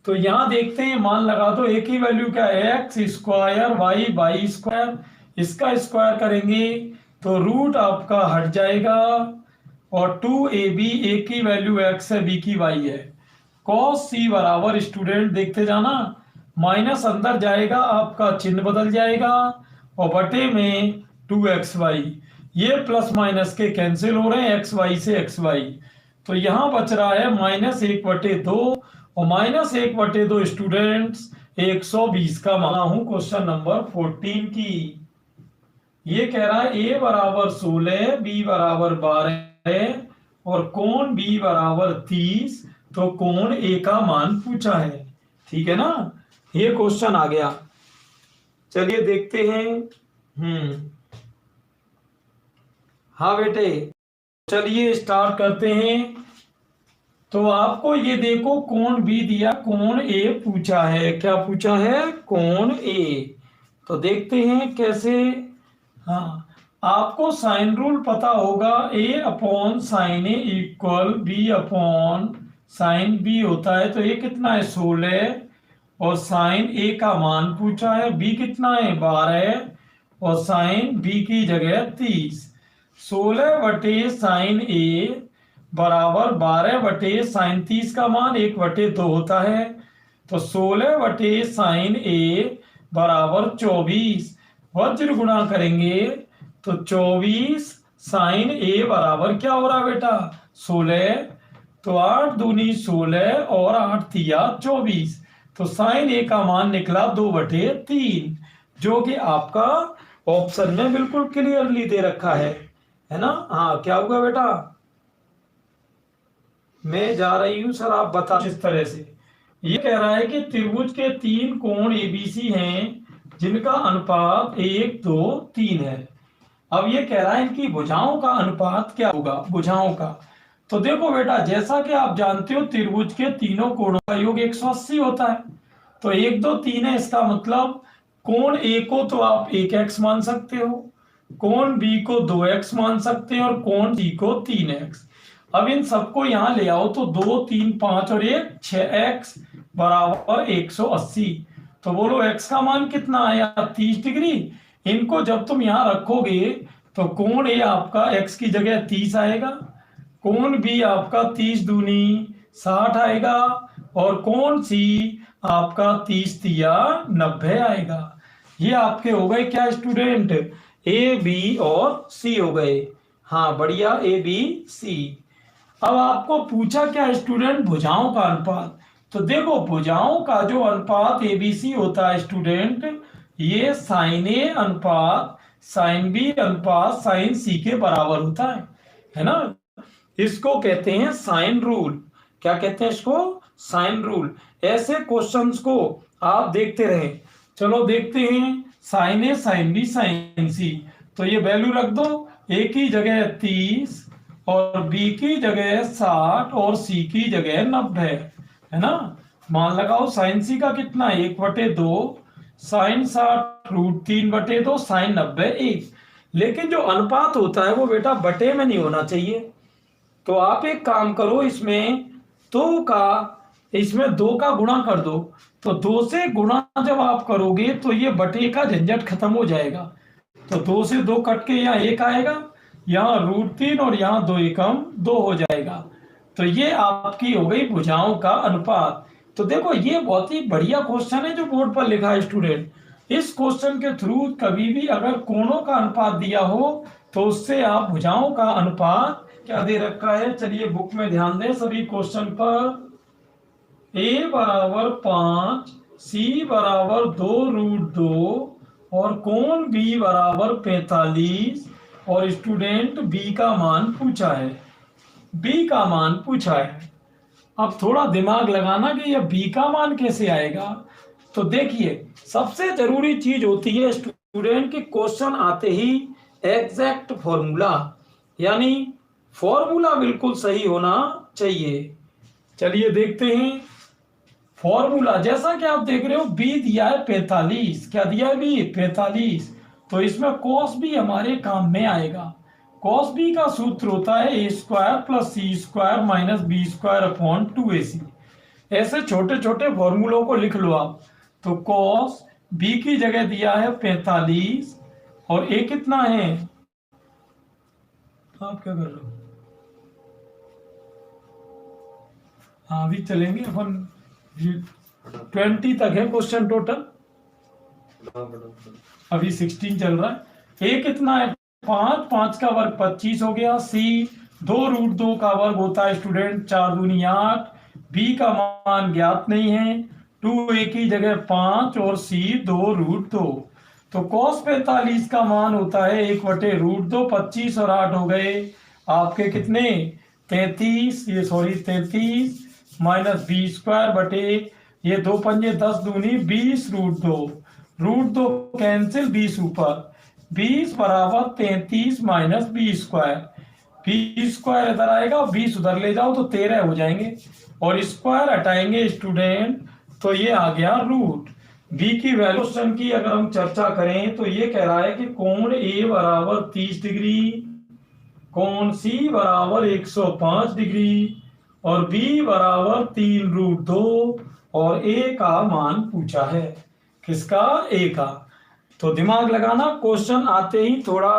तो यहाँ देखते हैं, मान लगा दो एक ही वैल्यू क्या है, X square Y Y square, इसका स्क्वायर करेंगे तो रूट आपका हट जाएगा, और 2ab, एक की वैल्यू एक्स है, बी की वाई है। कॉस सी बराबर, स्टूडेंट देखते जाना, माइनस अंदर जाएगा, आपका चिन्ह बदल जाएगा, और बटे में 2xy, ये प्लस माइनस के कैंसिल हो रहे हैं, एक्स वाई से एक्स वाई, तो यहां बच रहा है -1/2, और -1/2 स्टूडेंट्स 120 का माना हूं क्वेश्चन नंबर 14 की। ये कह रहा है a बराबर 16, b बराबर 12 और कोण b बराबर 30, तो कोण a का मान पूछा है। ठीक है ना, ये क्वेश्चन आ गया। चलिए देखते हैं। हाँ बेटे, चलिए स्टार्ट करते हैं। तो आपको ये देखो, कोण बी दिया, कोण ए पूछा है, क्या पूछा है, कोण ए। तो देखते हैं कैसे। हाँ, आपको साइन रूल पता होगा, a upon sine A equal b upon sine B होता है। तो ये कितना है, 16, और साइन ए का मान पूछा है, b कितना है, 12, और साइन b की जगह 30। 16/साइन ए बराबर 12/साइन 30 का मान 1/2 होता है। तो 16/साइन ए बराबर 24, वज्र गुणा करेंगे तो 24 साइन ए बराबर क्या हो रहा बेटा, 16, तो 8 दूनी 16 और 8 तिया 24, तो साइन ए का मान निकला 2/3, जो कि आपका ऑप्शन में बिल्कुल क्लियरली दे रखा है ना। हाँ, क्या होगा बेटा, मैं जा रही हूं सर, आप बता। इस तरह से ये कह रहा है कि त्रिभुज के 3 कोण एबीसी हैं, जिनका अनुपात 1, 2, 3 है। अब ये कह रहा है इनकी भुजाओं का अनुपात क्या होगा, भुजाओं का। तो देखो बेटा, जैसा कि आप जानते हो, त्रिभुज के तीनों कोणों का योग 180 होता है। तो 1, 2, 3 है, इसका मतलब कोण ए को तो आप 1x मान सकते हो, कोण बी को 2x मान सकते हैं, और कोण सी को 3x। अब इन सबको यहां ले आओ तो 2, 3, 5 और 1, 6x बराबर 180। तो बोलो x का मान कितना आया, 30 डिग्री। इनको जब तुम यहां रखोगे तो कोण ए आपका x की जगह 30 आएगा, कोण बी आपका 30 दूनी 60 आएगा, और कोण सी आपका 30 तिया 90 आएगा। ये आपके हो गए क्या स्टूडेंट, ए बी और सी हो गए। हाँ बढ़िया, ए बी सी। अब आपको पूछा क्या स्टूडेंट, भुजाओं का अनुपात। तो देखो, भुजाओं का जो अनुपात एबीसी होता है स्टूडेंट, ये साइन ए अनुपात साइन बी अनुपात साइन सी के बराबर होता है ना। इसको कहते हैं साइन रूल। क्या कहते हैं इसको, साइन रूल। ऐसे क्वेश्चंस को आप देखते रहे। चलो देखते हैं, साइन ए साइन बी साइन सी। तो ये वैल्यू रख दो, ए की जगह 30 और बी की जगह 60 और सी की जगह 90, है ना। मान लगाओ, साइन सी का कितना है, 1/2, साइन 60 √3/2, साइन 90 1। लेकिन जो अनुपात होता है वो बेटा बटे में नहीं होना चाहिए। तो आप एक काम करो, इसमें 2 का गुणा कर दो। तो 2 से गुणा जब आप करोगे तो ये बटे का झंझट खत्म हो जाएगा। तो 2 से 2 कट के यहाँ 1 आएगा, यहाँ √3 और यहाँ 2 एकम 2 हो जाएगा। तो ये आपकी हो गई भुजाओं का अनुपात। तो देखो, ये बहुत ही बढ़िया क्वेश्चन है जो बोर्ड पर लिखा है स्टूडेंट। इस क्वेश्चन के थ्रू कभी भी अगर कोणों का अनुपात दिया हो तो उससे आप भुजाओं का अनुपात क्या दे रखा है, चलिए बुक में ध्यान दें सभी क्वेश्चन पर। a बराबर 5, c बराबर 2√2 और कोण b बराबर 45, और स्टूडेंट b का मान पूछा है, b का मान पूछा है। अब थोड़ा दिमाग लगाना कि यह b का मान कैसे आएगा। तो देखिए, सबसे जरूरी चीज होती है स्टूडेंट कि क्वेश्चन आते ही एग्जैक्ट फॉर्मूला, यानी फॉर्मूला बिल्कुल सही होना चाहिए। चलिए देखते हैं, फॉर्मूला जैसा कि आप देख रहे हो, बी दिया है 45, क्या दिया है बी 45, तो इसमें कॉस बी हमारे काम में आएगा। कॉस बी का सूत्र होता है A square plus C square minus B square upon 2ac। ऐसे छोटे छोटे फॉर्मूलों को लिख लो आप। तो कॉस बी की जगह दिया है 45 और ए कितना है, आप क्या कर रहे हो? हाँ अभी चलेंगे अपन, 20 तक है क्वेश्चन टोटल, अभी 16 चल रहा है। ए कितना है 5, 5 का वर्ग 25 हो गया। सी 2√2 का वर्ग होता है स्टूडेंट 4 दूनी 8। बी का मान ज्ञात नहीं है, 2a की जगह 5 और सी 2√2। तो cos 45 का मान होता है 1/√2, 25 और 8 हो गए आपके कितने 33, ये सॉरी 33 माइनस बी स्क्वायर बटे ये 2 पंजे 10 दूनी 20√2, √2 कैंसिल 20 ऊपर, 20 बराबर 33 minus B square, B square इधर आएगा 20 उधर ले जाओ तो 13 हो जाएंगे और स्क्वायर हटाएंगे स्टूडेंट तो ये आ गया रूट। बी की वैल्यू क्वेश्चन की अगर हम चर्चा करें तो ये कह रहा है कि कोण ए बराबर 30 डिग्री, कोण सी बराबर 105 डिग्री और बी बराबर 3√2 और ए का मान पूछा है। किसका? ए का। तो दिमाग लगाना, क्वेश्चन आते ही थोड़ा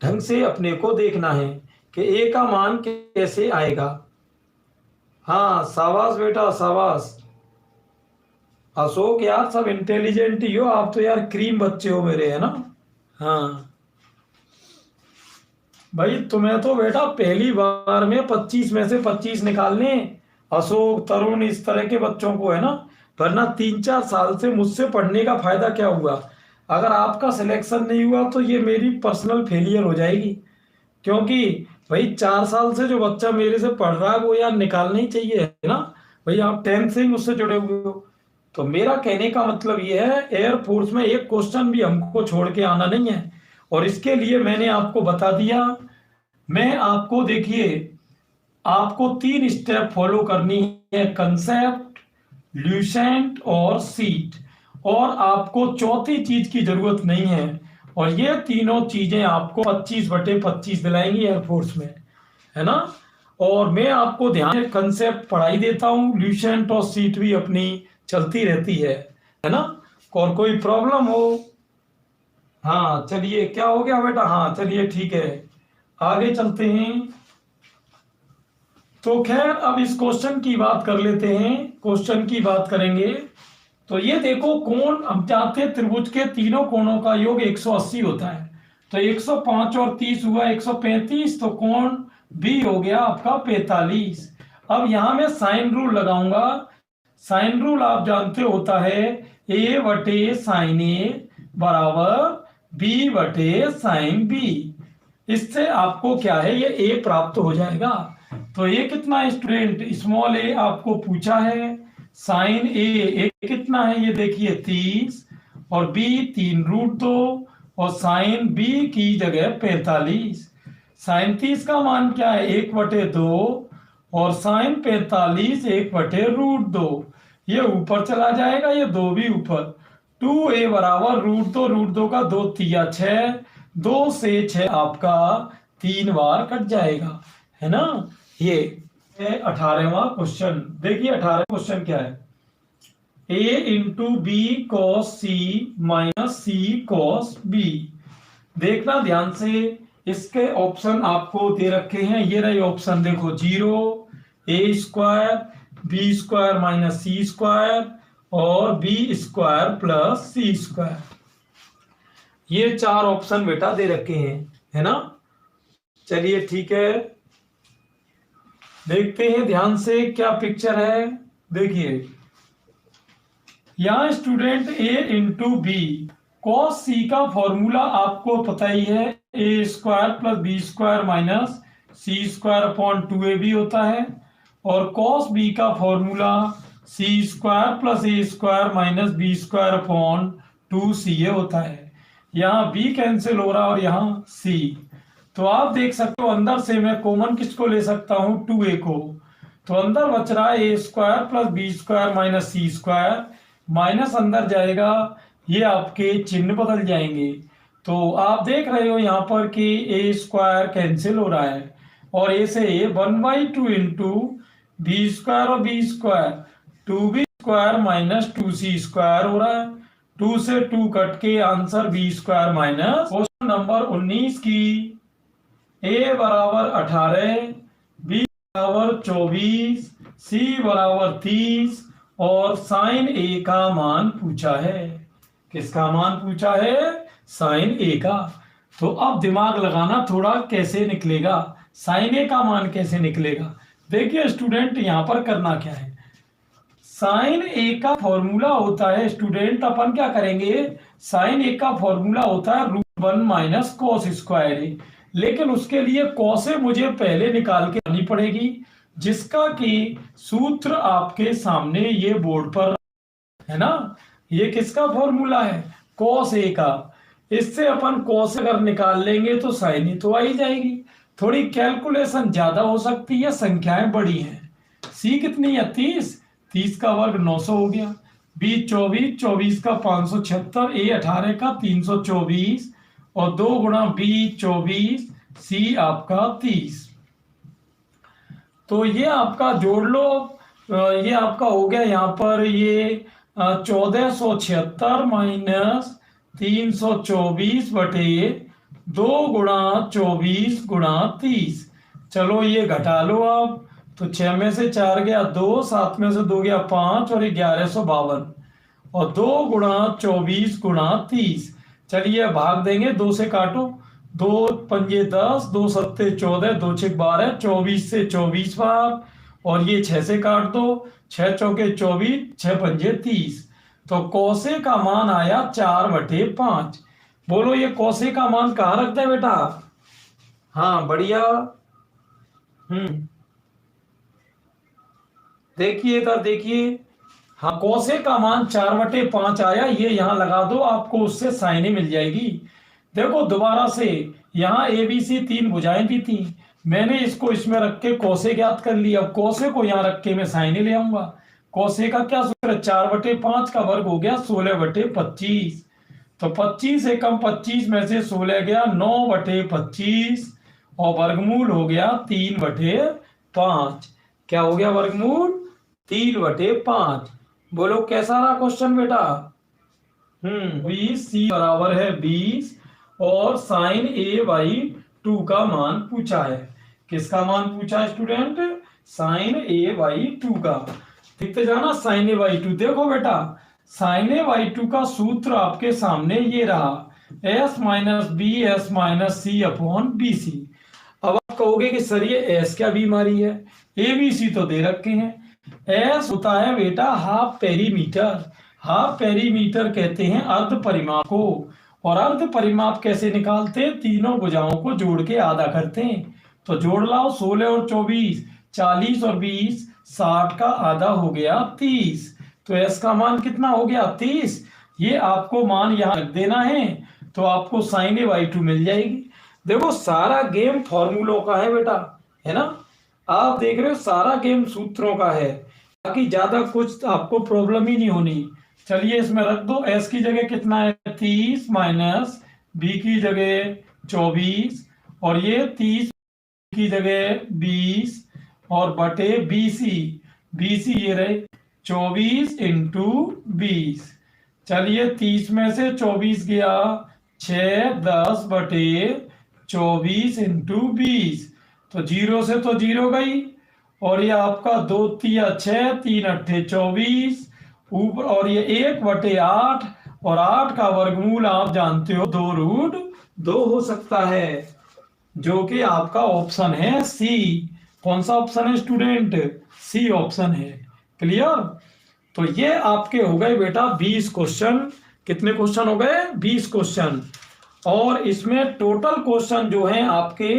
ढंग से अपने को देखना है कि ए का मान कैसे आएगा। हाँ शाबाश बेटा शाबाश अशोक, यार सब इंटेलिजेंट ही हो आप तो यार, क्रीम बच्चे हो मेरे, है ना। हाँ भाई तुम्हें तो बेटा पहली बार में 25 में से 25 निकालने, अशोक तरुण इस तरह के बच्चों को, है ना। वरना 3-4 साल से मुझसे पढ़ने का फायदा क्या हुआ? अगर आपका सिलेक्शन नहीं हुआ तो ये मेरी पर्सनल फेलियर हो जाएगी, क्योंकि भाई 4 साल से जो बच्चा मेरे से पढ़ रहा है वो यार निकालना ही चाहिए, है ना। भाई आप 10th से ही मुझसे जुड़े हुए हो। तो मेरा कहने का मतलब ये है, एयरफोर्स में एक क्वेश्चन भी हमको छोड़ के आना नहीं है और इसके लिए मैंने आपको बता दिया। मैं आपको देखिए, आपको 3 स्टेप फॉलो करनी है, कंसेप्ट, ल्यूसेंट और सीट, और आपको चौथी चीज की जरूरत नहीं है और ये तीनों चीजें आपको 25/25 दिलाएंगी एयरफोर्स में, है ना। और मैं आपको ध्यान कंसेप्ट पढ़ाई देता हूँ, ल्यूसेंट और सीट भी अपनी चलती रहती है ना। और कोई प्रॉब्लम हो? हाँ चलिए, क्या हो गया बेटा? हाँ चलिए ठीक है, आगे चलते हैं। तो खैर अब इस क्वेश्चन की बात कर लेते हैं, क्वेश्चन की बात करेंगे। तो ये देखो, कोण हम चाहते हैं त्रिभुज के तीनों कोणों का योग 180 होता है, तो 105 और 30 हुआ 135, तो कोण बी हो गया आपका 45। अब यहां मैं साइन रूल लगाऊंगा। साइन रूल आप जानते होता है a बटे साइन ए बराबर b बटे साइन बी। इससे आपको क्या है, ये a प्राप्त हो जाएगा। तो ये कितना है स्टूडेंट? स्मॉल a आपको पूछा है, साइन ए कितना है ये देखिए 30 और b 3√2 और साइन b की जगह 45। साइन 30 का मान क्या है 1/2 और साइन 45 1/√2। ये ऊपर चला जाएगा, ये 2 भी ऊपर। 2a बराबर √2 का 2 तिया 6, 2 से 6 आपका 3 बार कट जाएगा, है ना। ये 18वां क्वेश्चन देखिए। 18वां क्वेश्चन क्या है? a into B cos C minus C cos B. देखना ध्यान से, इसके ऑप्शन आपको दे रखे हैं, ये रहे ऑप्शन देखो, 0, a square, B square minus C square और B square plus C square. ये 4 ऑप्शन बेटा दे रखे हैं, है ना। चलिए ठीक है, देखते हैं ध्यान से क्या पिक्चर है। देखिए यहां student a into B, cos C का फॉर्मूला आपको पता ही है, a square plus B square minus C square upon 2ab होता है, और कॉस बी का formula C square plus A square minus B square upon 2ca होता है। यहाँ b कैंसिल हो रहा है और यहाँ c। तो आप देख सकते हो अंदर से मैं कॉमन किसको ले सकता हूँ, 2a को। तो अंदर बच रहा है A square plus B square minus C square, minus अंदर जाएगा, ये आपके चिन्ह बदल जाएंगे। तो आप देख रहे हो यहाँ पर कि ए स्क्वायर कैंसिल हो रहा है और ए से 1/2 इंटू बी स्क्वायर और B square 2b square minus 2c square हो रहा है। 2 से 2 कट के answer B square minus. Question number 19 की a बराबर 18, b बराबर 24, c बराबर 30 और साइन a का मान पूछा है। किसका मान पूछा है? साइन a का। तो अब दिमाग लगाना थोड़ा, कैसे निकलेगा साइन a का मान, कैसे निकलेगा। देखिए स्टूडेंट, यहां पर करना क्या है, साइन a का फॉर्मूला होता है स्टूडेंट, अपन क्या करेंगे, साइन a का फॉर्मूला होता है √1 माइनस कॉस स्क्वायर a, लेकिन उसके लिए कॉसे मुझे पहले निकाल के आनी पड़ेगी, जिसका कि सूत्र आपके सामने ये बोर्ड पर है ना। ये किसका फॉर्मूला है? कॉस a का। इससे अपन कॉस अगर निकाल लेंगे तो साइन a तो आ ही जाएगी। थोड़ी कैलकुलेशन ज्यादा हो सकती है, संख्याएं बड़ी हैं। सी कितनी है? 30, 30 का वर्ग 900 हो गया। बी 24, 24 का 576, ए 18 का 324 और 2 गुणा बी 24, सी आपका 30। तो ये आपका जोड़ लो, ये आपका हो गया यहाँ पर ये 1476 माइनस 324 बटे 2 गुणा 24 गुणा 30। चलो ये घटा लो आप, तो 6 में से 4 गया 2, 7 में से 2 गया 5 और 1152 और 2 गुणा 24 गुणा 30। चलिए भाग देंगे, 2 से काटो, 2 पंजे 10, 2 सत्ते 14, 2 6 12, 24 से 24 बार और ये 6 से काट दो, 6 चौके 24, 6 पंजे 30। तो कौसे का मान आया 4/5। बोलो ये कौसे का मान कहाँ रखते हैं बेटा? हाँ बढ़िया। देखिए इधर देखिए, हाँ कौसे का मान 4/5 आया, ये यहाँ लगा दो, आपको उससे साइने मिल जाएगी। देखो दोबारा से, यहाँ ए बी सी 3 भुजाएं भी थी, मैंने इसको इसमें रख के कौसे ज्ञात कर लिया। अब कौसे को यहाँ रख के मैं साइने ले आऊंगा। कौसे का क्या सूत्र है? 4/5 का वर्ग हो गया 16/25। तो 25 से कम 25 में से 16 गया 9/25 और वर्गमूल हो गया 3/5। क्या हो गया वर्गमूल? 3/5। बोलो कैसा रहा क्वेश्चन बेटा? 20 सी बराबर है 20 और साइन a/2 का मान पूछा है। किसका मान पूछा है स्टूडेंट? साइन a/2 का। देखते जाना साइन a/2। देखो बेटा, साइन a/2 का सूत्र आपके सामने ये रहा, s minus B S minus C upon B C. अब आप कहोगे कि सर ये s क्या बीमारी है, ए बी सी तो दे रखे हैं। s होता है बेटा हाफ पेरीमीटर। हाफ पेरीमीटर कहते हैं अर्ध परिमाप को। और अर्ध परिमाप कैसे निकालते हैं? तीनों भुजाओं को जोड़ के आधा करते हैं। तो जोड़ लाओ, 16 और 24 40 और 20 60 का आधा हो गया 30। तो s का मान कितना हो गया? 30। ये आपको मान यहाँ रख देना है, तो आपको साइन a/2 मिल जाएगी। देखो सारा गेम फॉर्मूलों का है बेटा, है ना। आप देख रहे हो सारा गेम सूत्रों का है, ताकि ज्यादा कुछ आपको प्रॉब्लम ही नहीं होनी। चलिए इसमें रख दो, s की जगह कितना है? 30 माइनस b की जगह 24 और ये 30 की जगह 20 और बटे BC ये रहे 24 इंटू 20। चलिए 30 में से 24 गया 6, 10 बटे 24 इंटू 20। तो 0 से तो 0 गई और ये आपका 2 तिया 6, 3 अट्ठे 24 ऊपर और ये 1/8 और 8 का वर्गमूल आप जानते हो 2√2 हो सकता है, जो कि आपका ऑप्शन है सी। कौन सा ऑप्शन है स्टूडेंट? सी ऑप्शन है। क्लियर? तो ये आपके हो गए बेटा 20 क्वेश्चन। कितने क्वेश्चन हो गए? 20 क्वेश्चन। और इसमें टोटल क्वेश्चन जो हैं आपके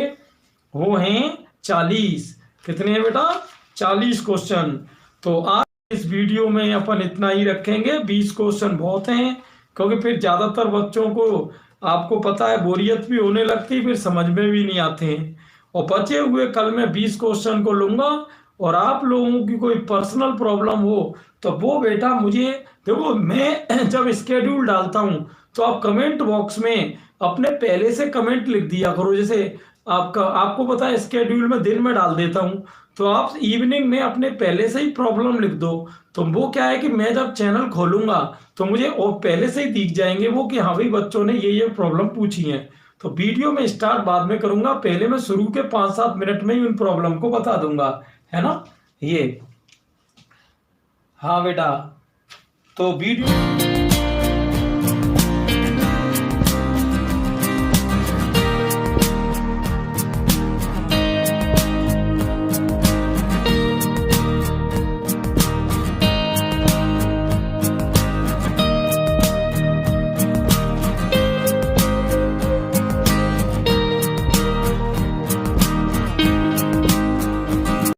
वो हैं 40। कितने हैं बेटा? 40 क्वेश्चन। तो आज इस वीडियो में अपन इतना ही रखेंगे। 20 क्वेश्चन बहुत हैं, क्योंकि फिर ज्यादातर बच्चों को आपको पता है बोरियत भी होने लगती, फिर समझ में भी नहीं आते हैं। और बचे हुए कल मैं 20 क्वेश्चन को लूंगा और आप लोगों की कोई पर्सनल प्रॉब्लम हो तो वो बेटा मुझे देखो, मैं जब स्केड्यूल डालता हूं तो आप कमेंट बॉक्स में अपने पहले से कमेंट लिख दिया करो। जैसे आपको पता है स्केड्यूल में दिन में डाल देता हूं, तो आप इवनिंग में अपने पहले से ही प्रॉब्लम लिख दो। तो वो क्या है कि मैं जब चैनल खोलूंगा तो मुझे और पहले से ही दिख जाएंगे वो कि हाँ भाई बच्चों ने ये प्रॉब्लम पूछी है। तो वीडियो में स्टार्ट बाद में करूंगा, पहले मैं शुरू के 5-7 मिनट में ही उन प्रॉब्लम को बता दूंगा, है ना ये। हाँ बेटा, तो वीडियो